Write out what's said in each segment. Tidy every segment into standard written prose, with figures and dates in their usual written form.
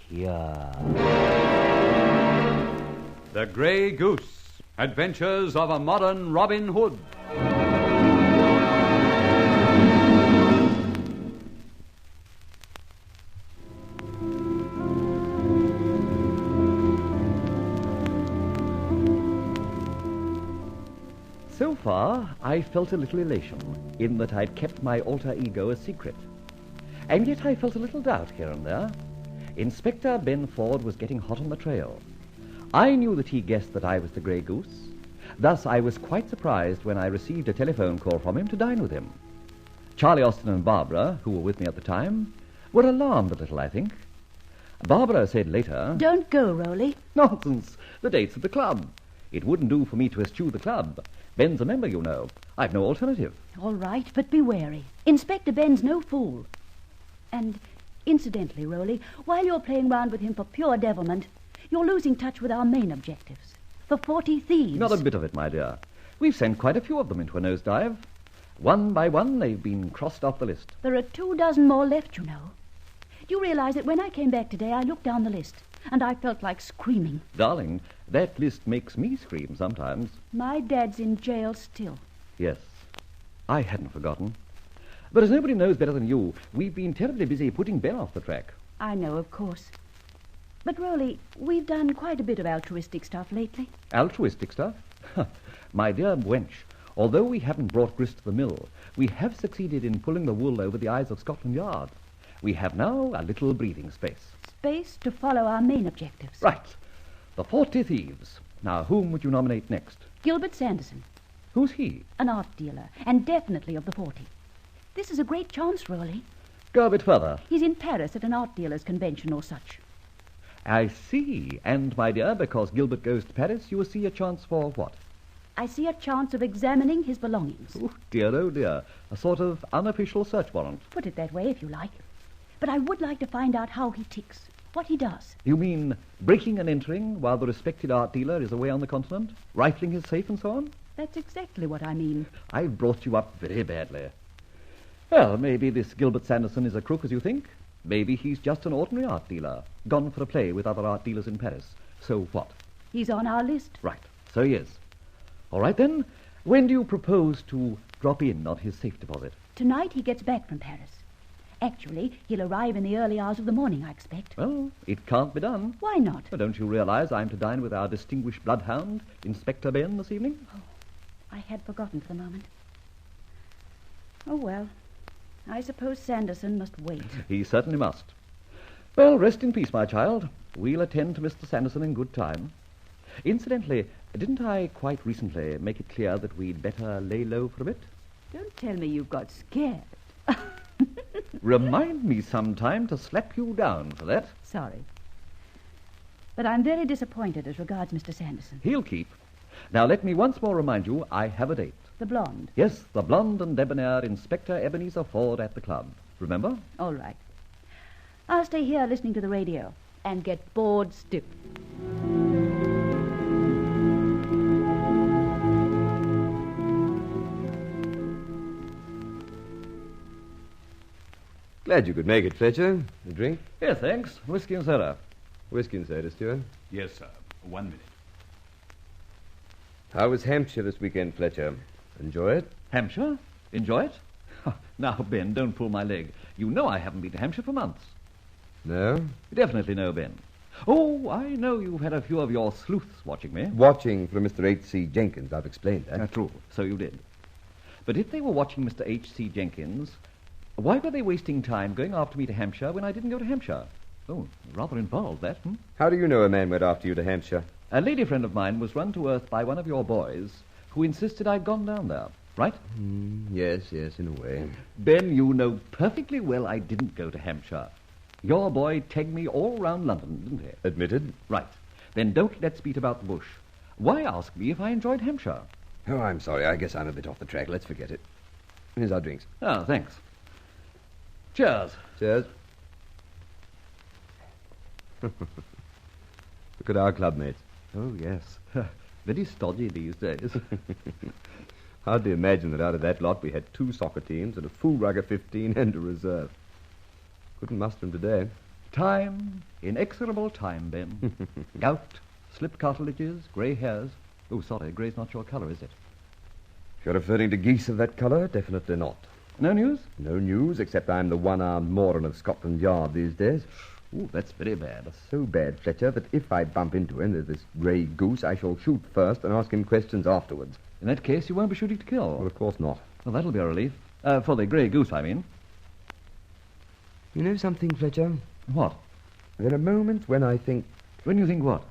here. The Grey Goose, Adventures of a Modern Robin Hood. So far, I felt a little elation in that I'd kept my alter ego a secret. And yet I felt a little doubt here and there. Inspector Ben Ford was getting hot on the trail. I knew that he guessed that I was the Grey Goose. Thus, I was quite surprised when I received a telephone call from him to dine with him. Charlie Austin and Barbara, who were with me at the time, were alarmed a little, I think. Barbara said later... Don't go, Rolly. Nonsense. The date's at the club. It wouldn't do for me to eschew the club. Ben's a member, you know. I've no alternative. All right, but be wary. Inspector Ben's no fool. And, incidentally, Rolly, while you're playing round with him for pure devilment, you're losing touch with our main objectives. The 40 thieves. Not a bit of it, my dear. We've sent quite a few of them into a nosedive. One by one, they've been crossed off the list. There are 24 more left, you know. Do you realize that when I came back today, I looked down the list, and I felt like screaming. Darling, that list makes me scream sometimes. My dad's in jail still. Yes, I hadn't forgotten. But as nobody knows better than you, we've been terribly busy putting Ben off the track. I know, of course. But, Rolly, we've done quite a bit of altruistic stuff lately. Altruistic stuff? My dear wench, although we haven't brought grist to the mill, we have succeeded in pulling the wool over the eyes of Scotland Yard. We have now a little breathing space. Space to follow our main objectives. Right. The 40 thieves. Now, whom would you nominate next? Gilbert Sanderson. Who's he? An art dealer, and definitely of the 40. This is a great chance, Rolly. Go a bit further. He's in Paris at an art dealer's convention or such. I see. And, my dear, because Gilbert goes to Paris, you will see a chance for what? I see a chance of examining his belongings. Oh, dear. A sort of unofficial search warrant. Put it that way, if you like. But I would like to find out how he ticks, what he does. You mean breaking and entering while the respected art dealer is away on the continent? Rifling his safe and so on? That's exactly what I mean. I've brought you up very badly. Well, maybe this Gilbert Sanderson is a crook, as you think. Maybe he's just an ordinary art dealer, gone for a play with other art dealers in Paris. So what? He's on our list. Right, so he is. All right, then. When do you propose to drop in on his safe deposit? Tonight he gets back from Paris. Actually, he'll arrive in the early hours of the morning, I expect. Well, it can't be done. Why not? Well, don't you realize I'm to dine with our distinguished bloodhound, Inspector Ben, this evening? Oh, I had forgotten for the moment. Oh, well, I suppose Sanderson must wait. He certainly must. Well, rest in peace, my child. We'll attend to Mr. Sanderson in good time. Incidentally, didn't I quite recently make it clear that we'd better lay low for a bit? Don't tell me you got scared. Remind me sometime to slap you down for that. Sorry. But I'm very disappointed as regards Mr. Sanderson. He'll keep. Now, let me once more remind you, I have a date. The blonde. Yes, the blonde and debonair Inspector Ebenezer Ford at the club. Remember? All right. I'll stay here listening to the radio and get bored stiff. Glad you could make it, Fletcher. A drink? Yes, thanks. Whiskey and soda. Whiskey and soda, Stuart. Yes, sir. 1 minute. How was Hampshire this weekend, Fletcher? Enjoy it? Hampshire? Enjoy it? Now, Ben, don't pull my leg. You know I haven't been to Hampshire for months. No? Definitely no, Ben. Oh, I know you've had a few of your sleuths watching me. Watching for Mr. H.C. Jenkins. I've explained that. True. So you did. But if they were watching Mr. H.C. Jenkins, why were they wasting time going after me to Hampshire when I didn't go to Hampshire? Oh, rather involved, that, How do you know a man went after you to Hampshire? A lady friend of mine was run to earth by one of your boys who insisted I'd gone down there, right? Yes, in a way. Ben, you know perfectly well I didn't go to Hampshire. Your boy tagged me all round London, didn't he? Admitted. Right. Then don't let's beat about the bush. Why ask me if I enjoyed Hampshire? Oh, I'm sorry. I guess I'm a bit off the track. Let's forget it. Here's our drinks. Ah, thanks. Cheers. Cheers. Look at our club mates. Oh, yes. Very stodgy these days. Hardly imagine that out of that lot we had 2 soccer teams and a full rug of 15 and a reserve. Couldn't muster them today. Time Inexorable time, Ben. Gout, slip cartilages, grey hairs. Oh, sorry, grey's not your colour, is it? If you're referring to geese of that colour, definitely not. No news? No news, except I'm the one-armed moron of Scotland Yard these days. Oh, that's very bad. So bad, Fletcher, that if I bump into him with this Grey Goose, I shall shoot first and ask him questions afterwards. In that case, you won't be shooting to kill. Well, of course not. Well, that'll be a relief. For the Grey Goose, I mean. You know something, Fletcher? What? There are moments when I think When you think what?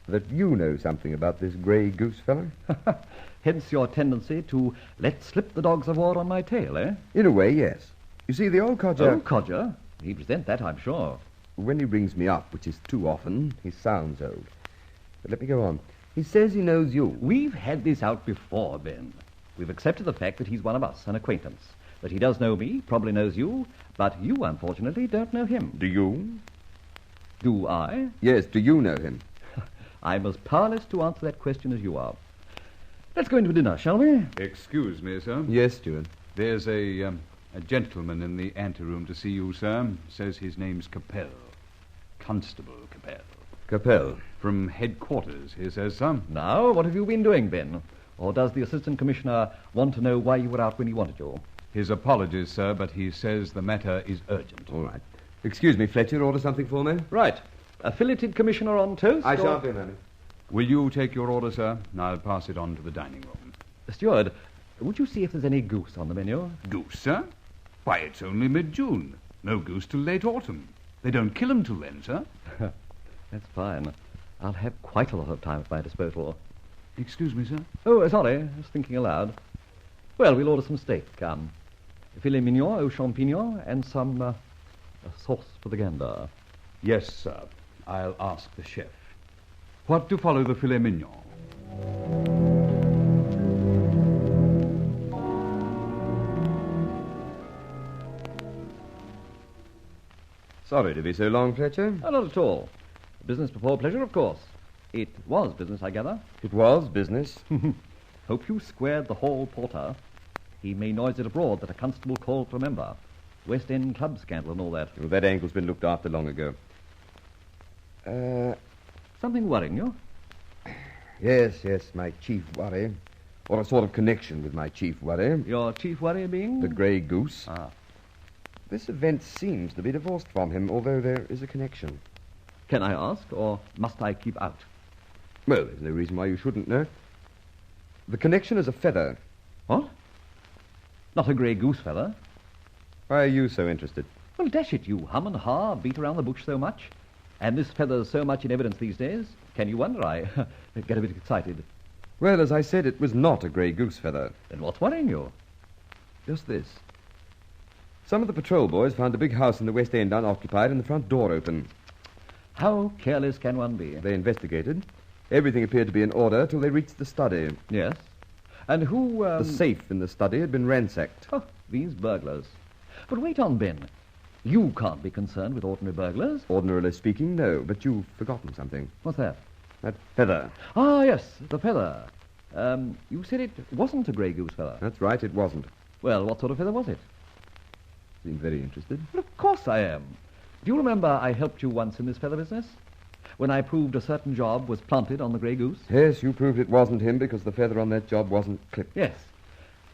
that you know something about this Grey Goose fellow. Hence your tendency to let slip the dogs of war on my tail, eh? In a way, yes. You see, the old codger... Oh, codger. He'd resent that, I'm sure. When he rings me up, which is too often, he sounds old. But let me go on. He says he knows you. We've had this out before, Ben. We've accepted the fact that he's one of us, an acquaintance. That he does know me, probably knows you, but you, unfortunately, don't know him. Do you? Do I? Yes, do you know him? I'm as powerless to answer that question as you are. Let's go into dinner, shall we? Excuse me, sir. Yes, Stewart. There's a gentleman in the anteroom to see you, sir. Says his name's Capel. Constable Capel. Capel. From headquarters, he says, sir. Now, what have you been doing, Ben? Or does the Assistant Commissioner want to know why you were out when he wanted you? His apologies, sir, but he says the matter is urgent. All right. Excuse me, Fletcher, order something for me? Right. A filleted commissioner on toast? I or- shan't be a moment. Will you take your order, sir? I'll pass it on to the dining room. Steward, would you see if there's any goose on the menu? Goose, sir? Why, it's only mid-June. No goose till late autumn. They don't kill 'em till then, sir. That's fine. I'll have quite a lot of time at my disposal. Excuse me, sir. Oh, sorry, just thinking aloud. Well, we'll order some steak. Filet mignon au champignon and some a sauce for the gander. Yes, sir. I'll ask the chef. What to follow the filet mignon? Sorry to be so long, Fletcher. Oh, not at all. Business before pleasure, of course. It was business, I gather. It was business. Hope you squared the hall porter. He may noise it abroad that a constable called for a member. West End club scandal and all that. Well, that angle's been looked after long ago. Something worrying you? Yes, my chief worry. Or a sort of connection with my chief worry. Your chief worry being? The Grey Goose. Ah. This event seems to be divorced from him, although there is a connection. Can I ask, or must I keep out? Well, there's no reason why you shouldn't know. The connection is a feather. What? Not a grey goose feather? Why are you so interested? Well, dash it, you hum and ha, beat around the bush so much. And this feather's so much in evidence these days. Can you wonder I get a bit excited? Well, as I said, it was not a grey goose feather. Then what's worrying you? Just this. Some of the patrol boys found a big house in the West End unoccupied and the front door open. How careless can one be? They investigated. Everything appeared to be in order till they reached the study. Yes. And who, The safe in the study had been ransacked. Oh, these burglars. But wait on, Ben. You can't be concerned with ordinary burglars. Ordinarily speaking, no, but you've forgotten something. What's that? That feather. Ah, yes, the feather. You said it wasn't a grey goose feather. That's right, it wasn't. Well, what sort of feather was it? Seemed very interested. Well, of course I am. Do you remember I helped you once in this feather business? When I proved a certain job was planted on the grey goose? Yes, you proved it wasn't him because the feather on that job wasn't clipped. Yes.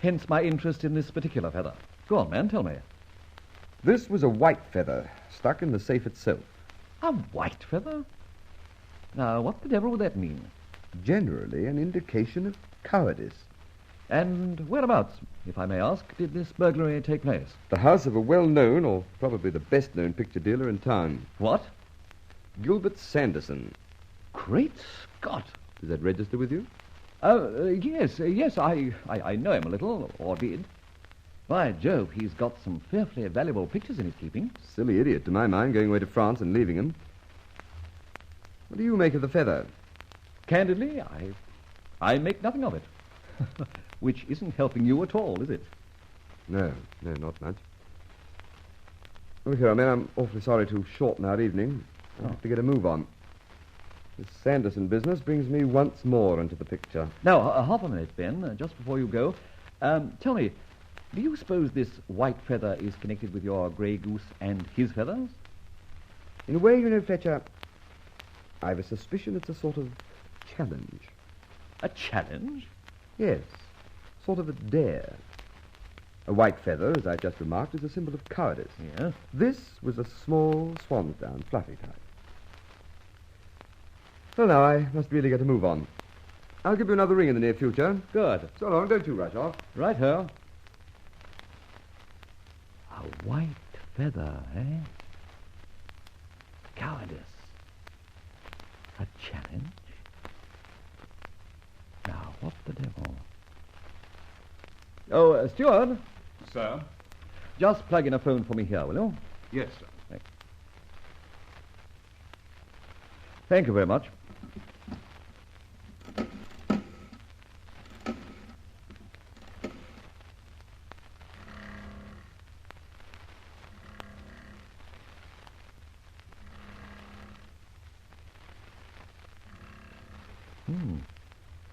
Hence my interest in this particular feather. Go on, man, tell me. This was a white feather, stuck in the safe itself. A white feather? Now, what the devil would that mean? Generally an indication of cowardice. And whereabouts, if I may ask, did this burglary take place? The house of a well-known, or probably the best-known picture dealer in town. What? Gilbert Sanderson. Great Scott! Does that register with you? Yes, I know him a little, or did. By Jove, he's got some fearfully valuable pictures in his keeping. Silly idiot, to my mind, going away to France and leaving him. What do you make of the feather? Candidly, I make nothing of it. Which isn't helping you at all, is it? No, not much. Look here, man, I'm awfully sorry to shorten our evening. I have to get a move on. This Sanderson business brings me once more into the picture. Now, half a minute, Ben, just before you go. Tell me, do you suppose this white feather is connected with your grey goose and his feathers? In a way, you know, Fletcher, I've a suspicion it's a sort of challenge. A challenge? Yes, sort of a dare. A white feather, as I just remarked, is a symbol of cowardice. Yes. This was a small swan's down, fluffy type. Well, now, I must really get a move on. I'll give you another ring in the near future. Good. So long, don't you rush off. Right-ho. A white feather, eh? Cowardice. A challenge? Now, what the devil? Oh, Steward, Sir? just plug in a phone for me here, will you? Yes, sir. Thank you very much.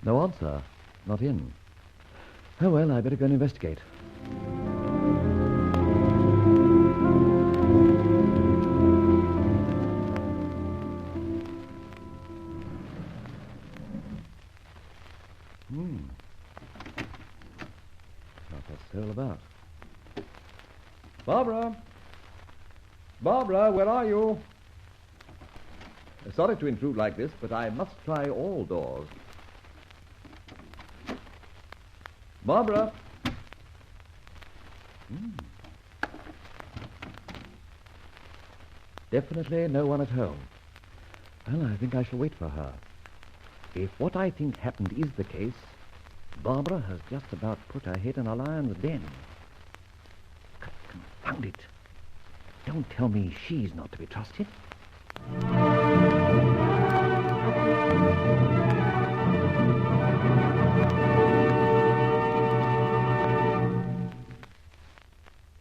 No answer. Not in. Oh, well, I better go and investigate. What's it all about? Barbara! Barbara, where are you? Sorry to intrude like this, but I must try all doors. Barbara! Definitely no one at home. Well, I think I shall wait for her. If what I think happened is the case, Barbara has just about put her head in a lion's den. Confound it. Don't tell me she's not to be trusted.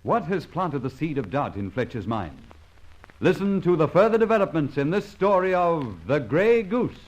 What has planted the seed of doubt in Fletcher's mind? Listen to the further developments in this story of The Grey Goose.